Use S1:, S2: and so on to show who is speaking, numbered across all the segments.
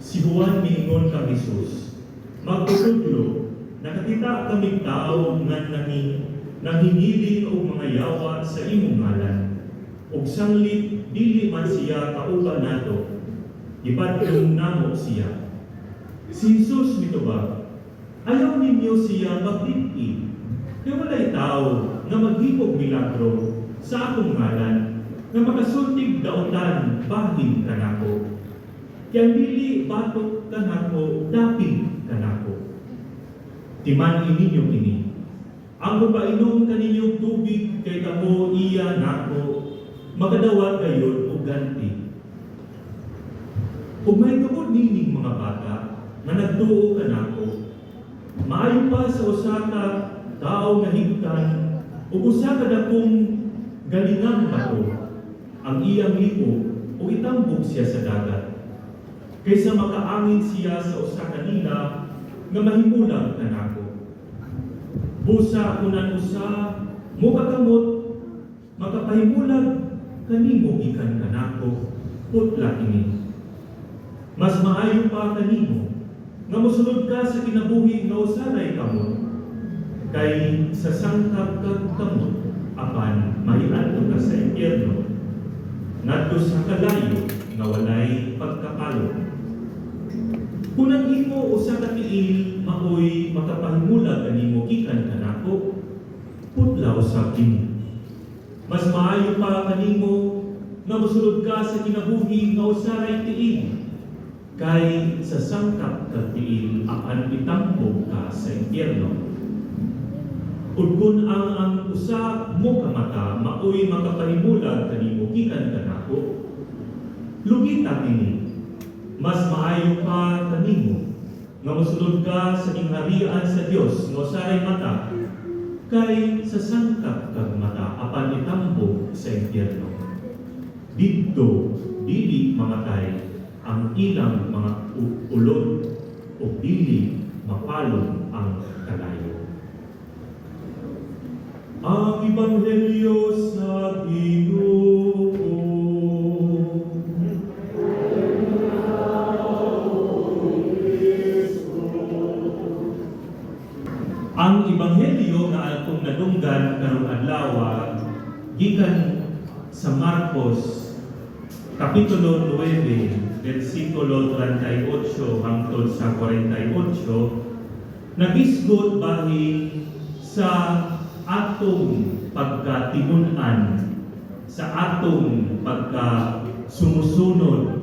S1: Si Juan mingon kang Jesus, magtutudlo, nakakita kami tao nga nangingiling o mga yawa sa imong ngalan. Og sanglit, dili man siya kauban nato, ipadlong namo siya. Si Jesus mitubag, ayaw ninyo siya magditi, kaya walay tao nga maghimog milagro sa akong ngalan, nga makasultig daotan bahin kanako. Kaya dili batok kanako, dapin kanako. Timan ininyo kini. Ang mapainom kaninyong tubig kay kamo iya nako, magadawat kayon o ganti. Kung may kamod nining mga bata na nagtuo kanako, maayo pa sa usa ka tao nga higtan o usa ka dakong galingang bato ang iyang lipo o itambog siya sa dagat. Kaysa makaangin siya sa usa kanila nga mahimulang kanako. Busa kunan usa mo kakamot makapahimulag kanimo gikan kanako putla ini. Mas maayo pa kanimo nga mosunod ka sa kinabuhi nga usaray kamot kay sa sangkap kag kamot apan mahiadto ka sa impyerno ngadto sa kalayo nga walay pagkapalo. Kung ang imo usa ka tiil maoy makapahimulag kanimo gikan kanako putla usab kini. Mas maayo pa kanimo nga mosulod ka sa kinabuhi nga usaray tiil kay sa sangkap kag tiil apan itambog ka sa impyerno. Ug kun ang usa mo ka mata maoy makapahimulag kanimo gikan kanako lugita kini. Mas maayo pa kanimo nga mosulod ka sa gingharian sa Dios nga usaray mata kay sa sangkap kag mata apan itambog sa impyerno. Didto dili mamatay ang ilang mga ulod o dili mapalong ang kalayo. Ang Ebanghelyo sa Ginoo. Ang Ebanghelyo na atong nadunggan karong adlaw gikan sa Marcos Kapitulo 9, versikulo 38 hangtod sa 48, nagisgot bahin sa atong pagkatimun-an, sa atong pagkasumusunod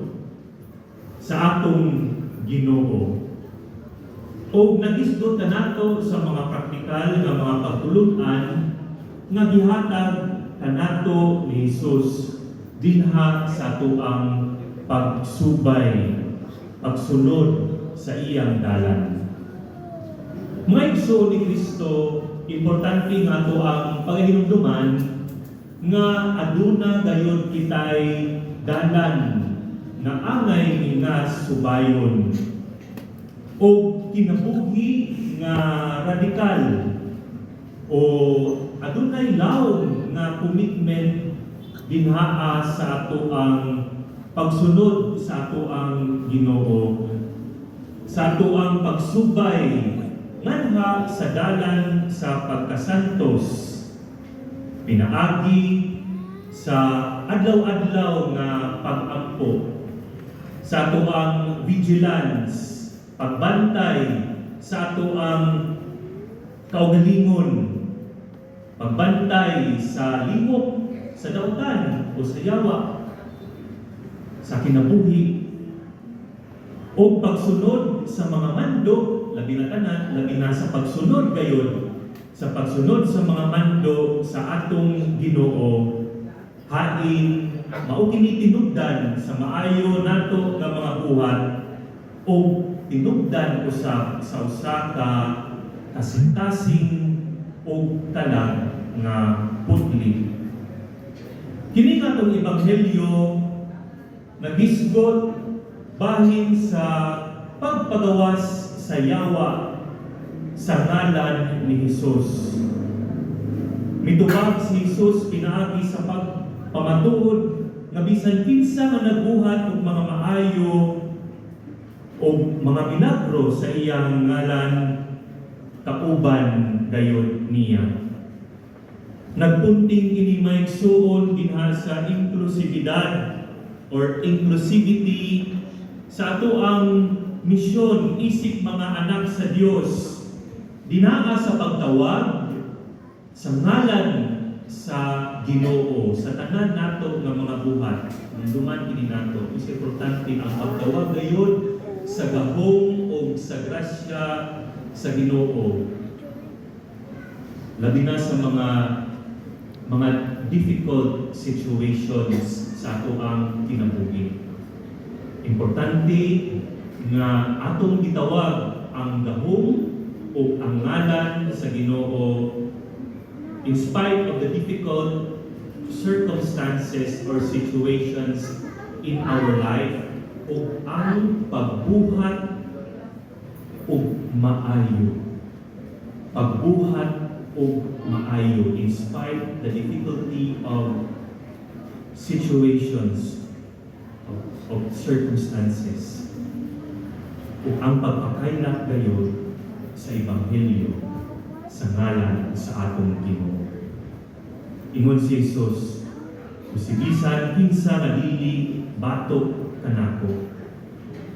S1: sa atong Ginoo. O nagisgot nato sa mga praktikal nga mga pagtulungan nga gihatag kanato ni Jesus dinha sa tuang pagsubay, pagsunod sa iyang dalan. Mga igsoon ni Kristo, importante nga ito ang paghinumduman nga aduna gayon kitay dalan nga angay nga subayon o kinabuhi nga radikal o adunay lawom nga commitment dinhaa sa ato ang pagsunod sa ato ang Ginoo, sa ato ang pagsubay nganha sa dalan sa pagkasantos, pinaagi sa adlaw-adlaw nga pag-ampo, sa ato ang vigilance, pagbantay sa ato ang kaugalingon, pagbantay sa limok, sa dautan o sa yawa, sa kinabuhi, o pagsunod sa mga mando, labi na tanan, labi na sa pagsunod gayon, sa pagsunod sa mga mando sa atong Ginoo, hain, mao kini tinubdan sa maayo nato nga mga buhat, o tinubdan usab sa usa ka kasing-kasing o talag nga putli. Kini katong Ebanghelyo nagisgot bahin sa pagpagawas sa yawa sa ngalan ni Jesus. Mitubag si Jesus pinaagi sa pagpamatuod nga bisan kinsa nga nagbuhat og mga maayo o o mga milagro sa iyang ngalan kauban gayud niya. Nagpunting kini maigsuon dinha sa inklusibidad or inclusivity sa ato ang misyon isip mga anak sa Dios dinaa sa pagtawag sa ngalan sa Ginoo sa tanan nato nga mga buhat duman kini nato is importante ang pagtawag gayud sa gahom o sa grasya sa Ginoo labi na sa mga difficult situations sa ato ang kinabuhi. Importante nga atong gitawag ang gahom o ang ngalan sa Ginoo in spite of the difficult circumstances or situations in our life o ang pagbuhat o maayo. Pagbuhat o maayo in spite the difficulty of situations of circumstances o ang pagpakailak gayon sa Ebanghelyo sa ngalan sa atong Ginoo. Ingon si Jesus, "Usibisan kinsa nga dili batok kanako,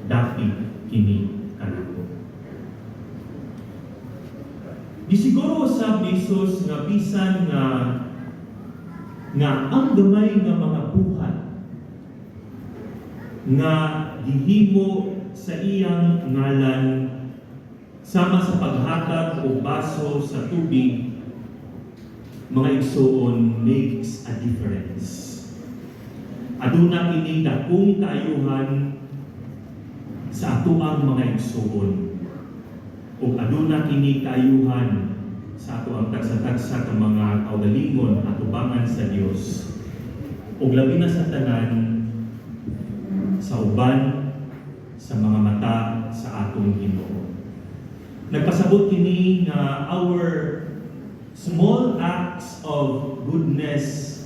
S1: dapit kini kanako." Gisiguro sa Jesus nga bisan nga ang gamay nga mga buhat nga gihimo sa iyang ngalan sama sa paghatag o baso sa tubig mga igsoon makes a difference. Aduna kini dakong kaayuhan sa atoang mga igsoon o aduna kini kaayuhan sa ato ang tagsa-tagsa ng mga kaugalingon at ubangan sa Dios o labi na sa tanan sa uban sa mga mata sa atong Ginoo. Nagpasabot kini nga our small acts of goodness,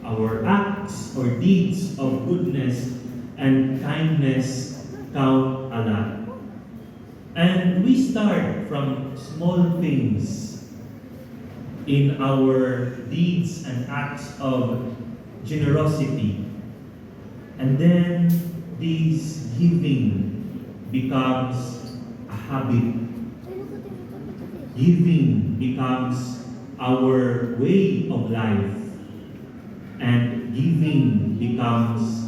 S1: our acts or deeds of goodness and kindness count a lot. And we start from small things in our deeds and acts of generosity. And then this giving becomes a habit. Giving becomes our way of life. And giving becomes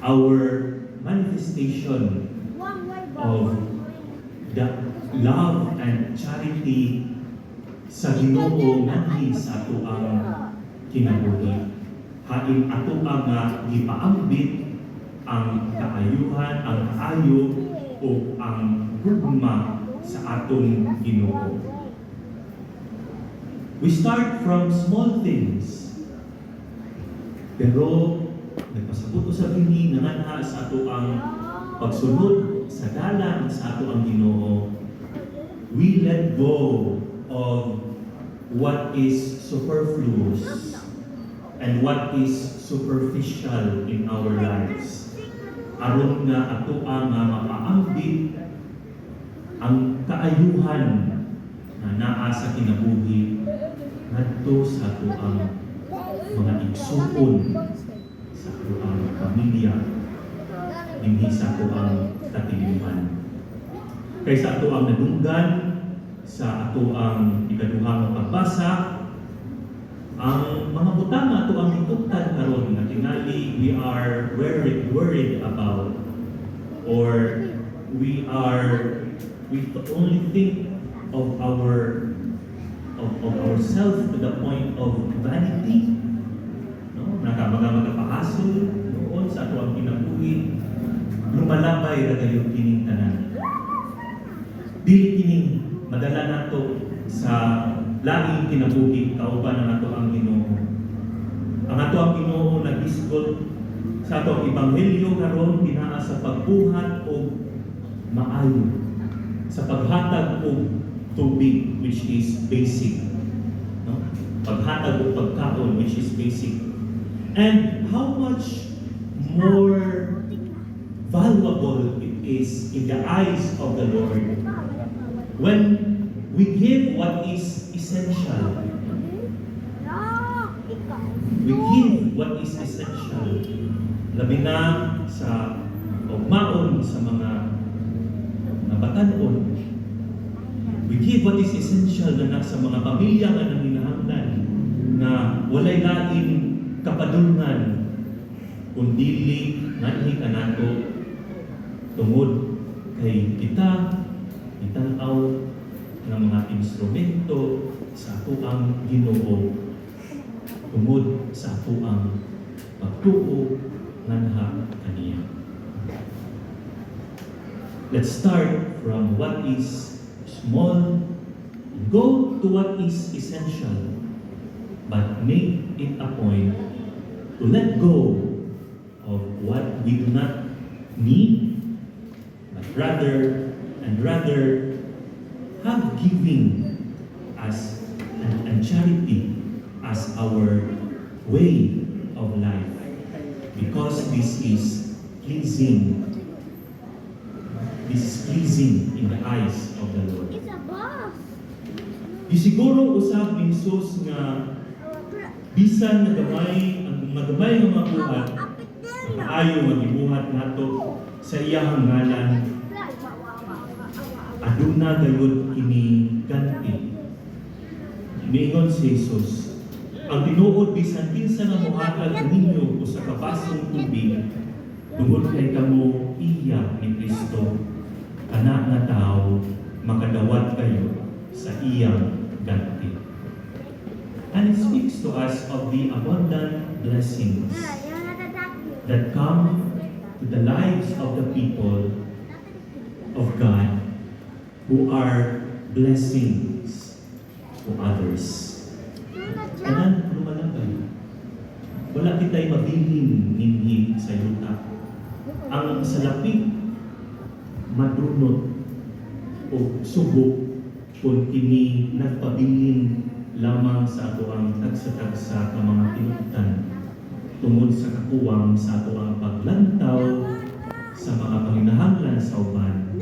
S1: our manifestation of the love and charity sa Ginoo ngadto sa ato ang kinabuhi. Hain ato ang gipaambit ang kaayuhan, ang kaayo o ang gugma sa atong Ginoo. We start from small things. Pero nagpasabot sa kini nga sa ato ang pagsunod sa dalan sa ato ang Ginoo, we let go of what is superfluous and what is superficial in our lives. Aron nga ato ang mapaambit ang kaayuhan na naa sa kinabuhi ngadto sa ato ang mga igsuon sa ato ang pamilya dinhi sa ato ang katiliman. Kaysa ato ang nadunggan sa ato ang ikaduhang pagbasa, ang mga butang ato ang itutad karon nga tingali we are worried about or we only think of ourselves to the point of vanity. No? Magapahasol noon sa ato ang kinabuhi. Lumalabay ra kayo kining tanan. Dili kining madala nato sa laing kinabuhi kauban na nato ang Ginoo. Ang ato ang Ginoo nagisgot sa ato ang ebanghelyo karon dinaa sa pagbuhat og maayo, sa paghatag og tubig which is basic. No? Paghatag og pagkaon which is basic. And how much more valuable valuable it is in the eyes of the Lord when we give what is essential. We give what is essential. Labi na sa ugmaon sa mga batanon. We give what is essential na sa mga pamilya nga nanginahanglan na walay lain kapadulngan kundili nganhi kanato tungod kay kita itanaw ng mga instrumento sa ato ang Ginoo tungod sa ato ang pagtuo nganha kaniya. Let's start from what is small, go to what is essential, but make it a point to let go of what we do not need, but rather have giving as and charity as our way of life, because this is pleasing in the eyes of the Lord.
S2: It's a boss.
S1: Di siguro usab ni Jesus nga bisan nagamay ang magamay nga mga buhat maayo nga gibuhat nato sa iyang ngalan aduna gayud kini ganti. Niingon si Jesus, ang tinuod bisan kinsa nga mohatag ninyo o sa kabasong tubig tungod kay kamo iya ni Kristo kana nga tao makadawat kayo sa iyang ganti. And it speaks to us of the abundant blessings that come to the lives of the people of God who are blessings to others. Kanan lumalabay. Wala kita'y mabiling ninhi sa yuta. Ang salapi madunot o subok kung kini nagpabilin lamang sa ato ang tagsa-tagsa ka mga tinutan tungod sa kakuwang sa ato ang paglantaw sa mga panginahanglan sa uban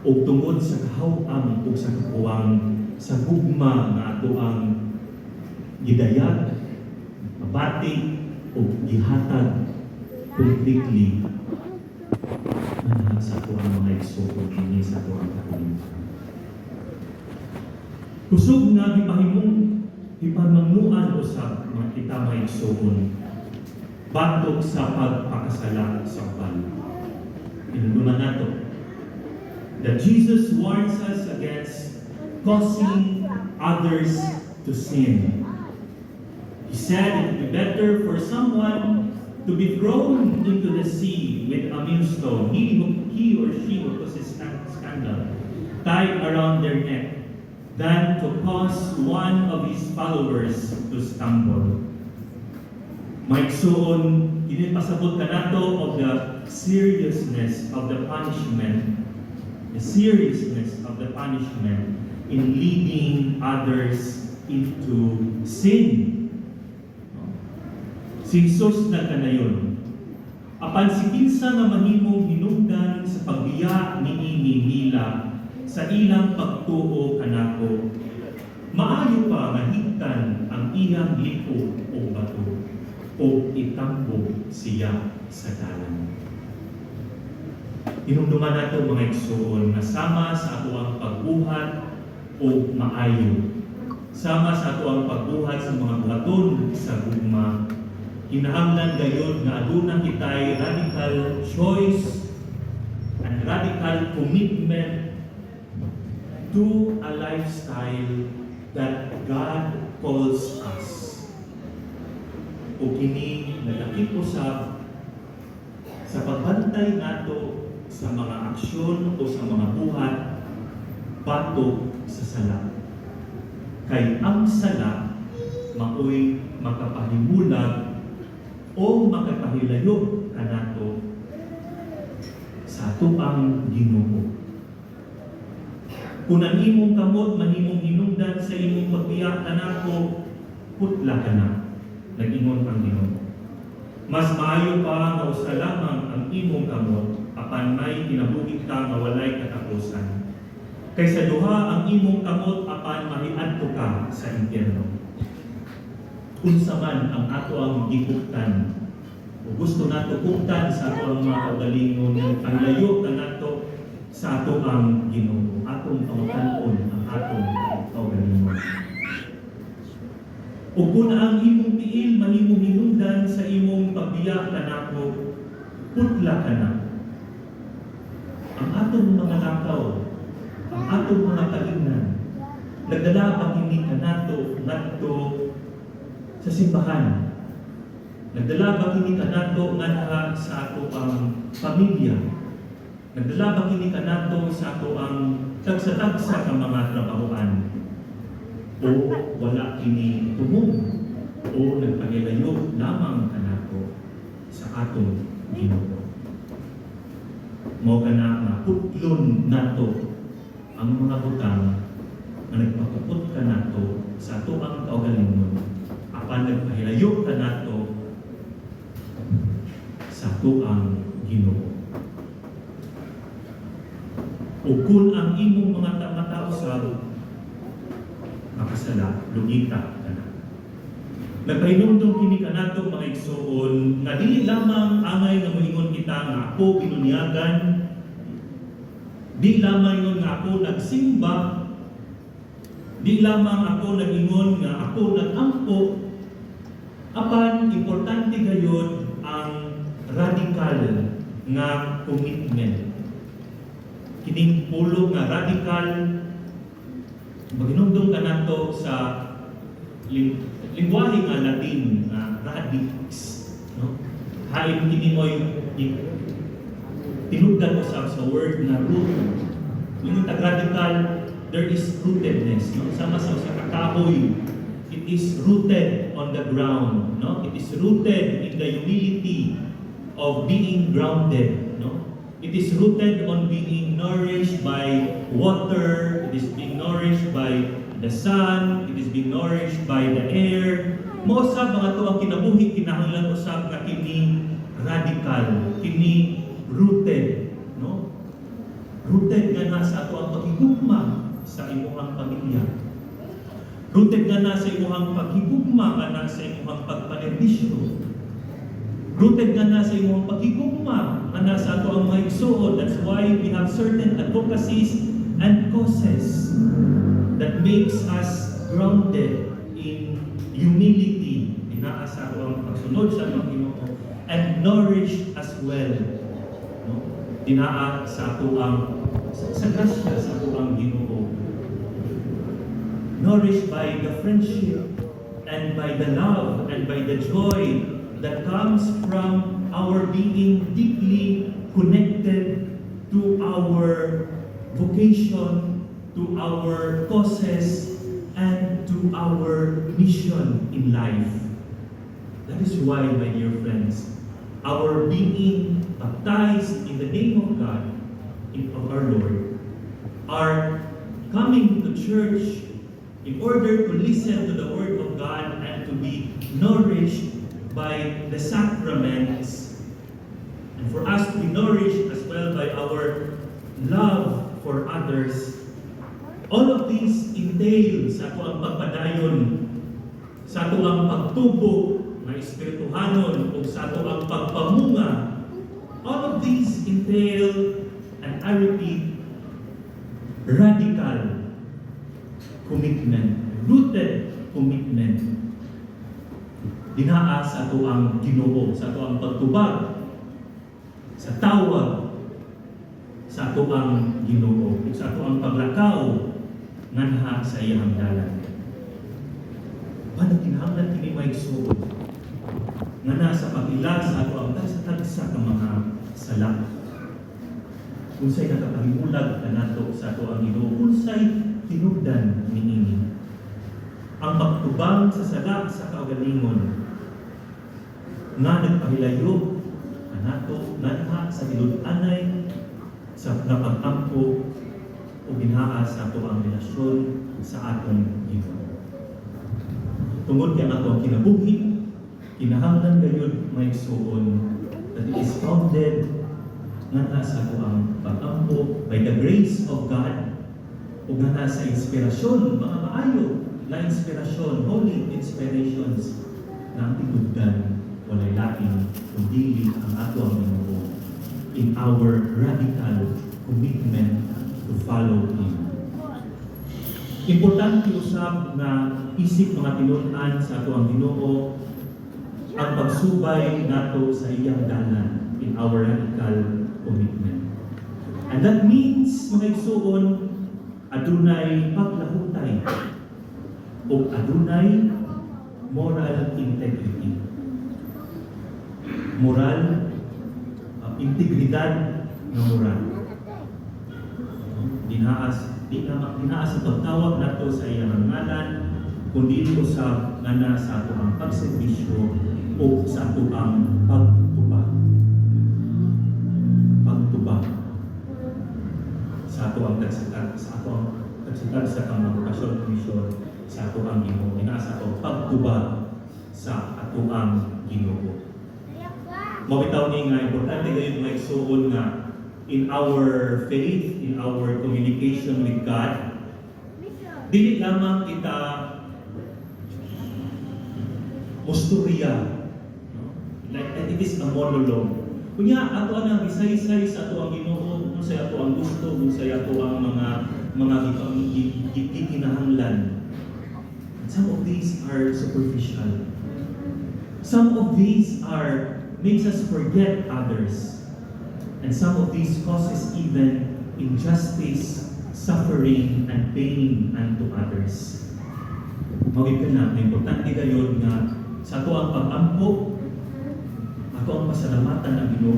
S1: o tungod sa kahaw-ang o sa kakuwang sa gugma nga ato ang gidayag, mabati o gihatag completely sa ato ang mga igsukod ini sa ato ang kalimutan. Kusog nga gipahimong ipamangnuan usab mga kita maigsuon batok sa pagpakasala sa uban. Inuman nato that Jesus warns us against causing others to sin. He said it would be better for someone to be thrown into the sea with a millstone, he or she who causes scandal, tied around their neck, than to cause one of his followers to stumble. Maigsuon, inipasabot ka nato of the seriousness of the punishment in leading others into sin. Si Jesus na kanayon, apan si kinsa nga mahimong hinungdan sa pagbiya niini nila sa ilang pagtuo kanako, maayo pa nga higtan ang iyang liko o bato o itampo siya sa dalan. Hinumduman nato mga igsoon na sama sa ato ang pagbuhat o maayo, sama sa ato ang pagbuhat sa mga buhaton sa gugma. Kinahanglan gayud nga aduna kitay radical choice and radical commitment to a lifestyle that God calls us. O kini nalakip usab sa pagbantay nato sa mga aksyon o sa mga buhat batok sa sala. Kay ang sala maoy makapahimulag o makapahilayo kanato sa ato ang Ginoo. Kung ang imong kamot manimong hinungdan sa imong pagbiya kanako, putla ka na, nag-ingon ang Ginoo. Mas maayo pa nga usa lamang ang imong kamot apan apan may kinabuhi ka nga walay katapusan. Kaysa duha ang imong kamot apan mahiadto ka sa impyerno. Unsa man ang ato ang gihuptan o gusto nato huptan sa ato ang mga kaugalingon, ang layo ka nato sa ato ang Ginoo, atong pamatanon ang atong kaugalingon. Ug kung ang imong tiil mahimong hinungdan sa imong pagbiya kanako, putla ka na. Ang atong mga lakaw, ang atong mga kalignan, nagdala ba kini kanato ngadto sa simbahan? Nagdala ba kini kanato ngadto sa ato ang pamilya? Nagdala ba kini kanato sa ato ang tagsa-tagsa ka mga trabahoan? O wala kini tumong? O nagpagilayo lamang kanato sa atong Ginoo? Mao kana nga putlon nato ang mga butang nga nagpakupot ka nato sa ato ang kaugalingon, apan nagpahilayo ka nato sa ato ang Ginoo. Ug kung ang imong mga tamatao sa makasala, lugita ka na. Nagpahinumdum kini kanato mga igsoon nga dili lamang angay nga moingon kita nga ako binunyagan, di lamang ingon nga ako nagsimba, di lamang ako nagingon nga ako nagampo, apan importante gayud ang radical nga commitment. Kining pulo nga radical, maginumdum ka nato sa lingwahe nga Latin nga radix, no? Hain kini mo'y tinugdan ko sa word na root. Yung radical, there is rootedness, no? Sama sa kakahoy, it is rooted on the ground, no? It is rooted in the humility of being grounded, no? It is rooted on being nourished by water, it is being nourished by the sun, it is being nourished by the air. Mo sa mga to ang kinabuhi kinahanglan usab nga kini radical, kini rooted, no? Rooted nga na sa ato ang paghigugma sa imong pamilya. Rooted nga na sa imong paghigugma nga na sa imong pagpanerbisyo. Rooted nga na sa imong paghigugma nga na sa ato ang mga igsoon. That's why we have certain advocacies and causes that makes us grounded in humility, dinaa sa ato ang pagsunod sa ato ang Ginoo, and nourished as well, no? Dinaa sa ato ang sa grasya sa ato ang Ginoo, nourished by the friendship and by the love and by the joy that comes from our being deeply connected to our vocation, to our causes, and to our mission in life. That is why, my dear friends, our being baptized in the name of God, of our Lord, our coming to church in order to listen to the Word of God and to be nourished by the sacraments, and for us to be nourished as well by our love for others. All of these entail sa ato ang pagpadayon, sa ato ang pagtubo na espirituhanon o sa ato ang pagpamunga. All of these entail, and I repeat, radical commitment, rooted commitment. Dinaa sa ato ang Ginoo, sa ato ang pagtubag, sa tawag, sa ato ang Ginoo, sa ato ang paglakaw nganha sa iyang dalan. Panaginahanglan kini maigsuon nga nasa pag-ila sa ato ang tagsa-tagsa ka mga sala. Unsay nakapahimulag kanato sa ato ang Ginoo, unsay tinugdan niini. Ang magtubang sa sala sa kaugalingon nga nagpahilayo kanato nganha sa hilud-anay sa napag-ampo o ginhaa sa ato ang relasyon sa atong Ginoo. Tungod kay ato ang kinabuhi, kinahanglan gayud may igsoon that it is founded nga nasa ko ang pag-ampo by the grace of God o nga nasa inspirasyon, mga maayo na inspirasyon, holy inspirations na ang titugdan walay lain kundi ang ato ang Ginoo in our radical commitment to follow Him. Importante usab na isip mga tinun-an sa ato ang Ginoo ang pagsubay nato sa iyang dalan in our radical commitment. And that means, mga igsuon, adunay paglahutay o adunay moral integrity. Moral, integridad na moral. Dinaas sa pagtawag nato sa iyang ngalan, kundi usab nga na sa ato ang pagserbisyo o sa ato ang pagtubag. Pagtubag sa ato ang tagsatag, sa ato ang tagsatag sa pangabokasyon komisyon sa ato ang Ginoo, sa ato pagtubag sa ato ang Ginoo. Mabitaw ni nga importante kayo mga igsuon nga in our faith, in our communication with God, dili lamang kita musturya, like it is a monologue. Kunya ato ang isay-isay sa ato ang Ginoo, kung sa ato ang gusto, kung sa ato ang mga gikinahanglan. Some of these are superficial. Some of these makes us forget others. And some of these causes even injustice, suffering, and pain unto others. Mawag ka na, importante kayo nga sa ato ang pag-ampo, ato ang pasalamatan ng Ginoo,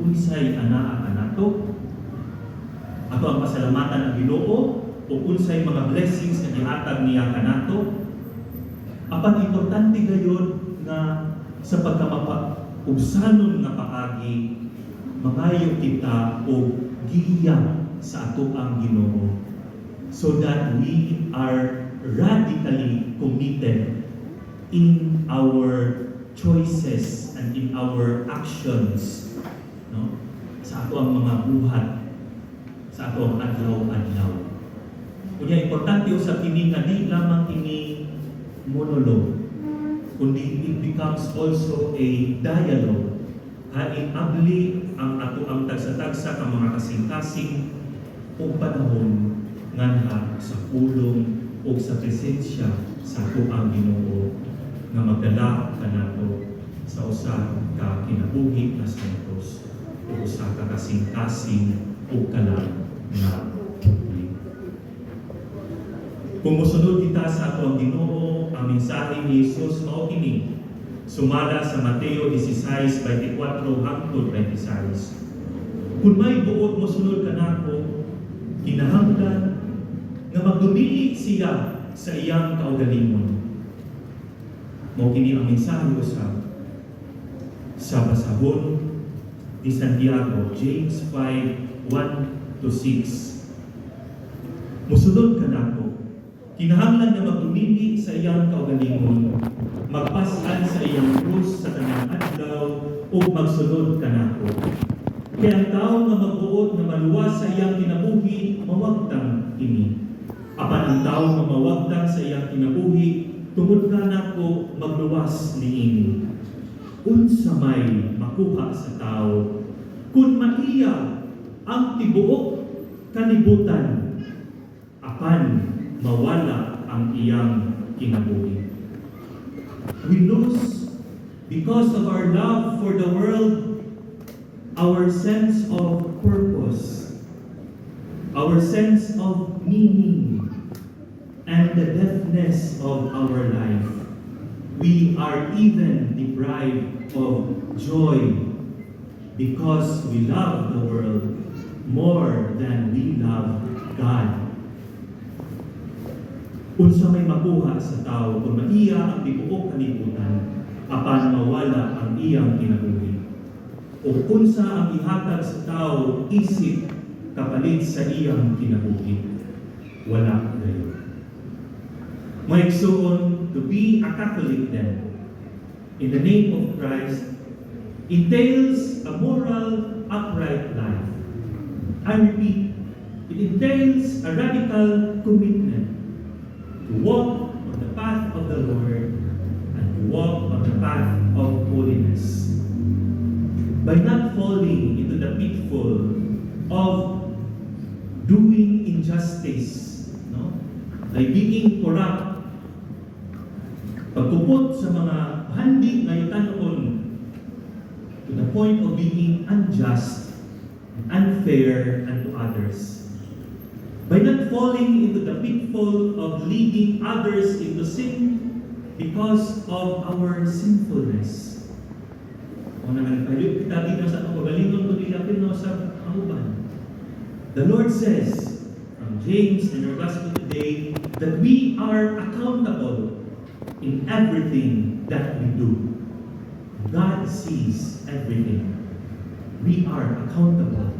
S1: unsay anaa kanato, ato ang pasalamatan ng Ginoo, o unsay mga blessings na gihatag niya kanato. Apan importante kayo nga sa pagkamapa-ubsanon nga paagi, mangayo kita o giya sa ato ang Ginoo so that we are radically committed in our choices and in our actions, no? Sa ato ang mga buhat, sa ato ang adlaw-adlaw. Kunya importante usab kini nga di lamang kini monologue, kundi it becomes also a dialogue. Abli ang ato ang tagsa-tagsa ka mga kasing-kasing o panahon nganha sa pulong o sa presensya sa ato ang Ginoo nga magdala kanato sa usa ka kinabuhi nga santos o usa ka kasing-kasing o kalang nga publik. Kung musunod kita sa ato ang Ginoo, ang mensahe ni Jesus mao kini sumala sa Mateo 16:24 hangtod 26. Kung may buot mo sunod kanako, kinahanglan nga magdumili siya sa iyang kaugalingon. Mao kini ang mensahe usab sa basahon ni Santiago, James 5:1-6. Musunod kanako, kinahanglan nga magdumili sa iyang kaugalingon, magpasan sa iyang krus sa tanang adlaw o magsunod kanako. Kaya ang tao nga magbuot na maluwas sa iyang kinabuhi, mawagtang ini. Apan ang tao nga mawagtang sa iyang kinabuhi, tungod kanako magluwas niini. Unsa may makuha sa tao, kun maiya ang tibuok kalibutan, apan mawala ang iyang kinabuhi. We lose, because of our love for the world, our sense of purpose, our sense of meaning, and the depthness of our life. We are even deprived of joy because we love the world more than we love God. Unsa may makuha sa tao kung maiya ang tibuok kalibutan, apan mawala ang iyang kinabuhi. O unsa ang ihatag sa tao isip kapalit sa iyang kinabuhi, wala gayon. May igsuon, to be a Catholic then, in the name of Christ, entails a moral, upright life. I repeat, it entails a radical commitment to walk on the path of the Lord and to walk on the path of holiness. By not falling into the pitfall of doing injustice, no? By being corrupt, pagkupot sa mga handi na itanon to the point of being unjust, unfair unto others. By not falling into the pitfall of leading others into sin because of our sinfulness. Kung naman kayo, kita dito sa pagbalingon ko dilapin no sa kauban. The Lord says from James and our gospel today that we are accountable in everything that we do. God sees everything. We are accountable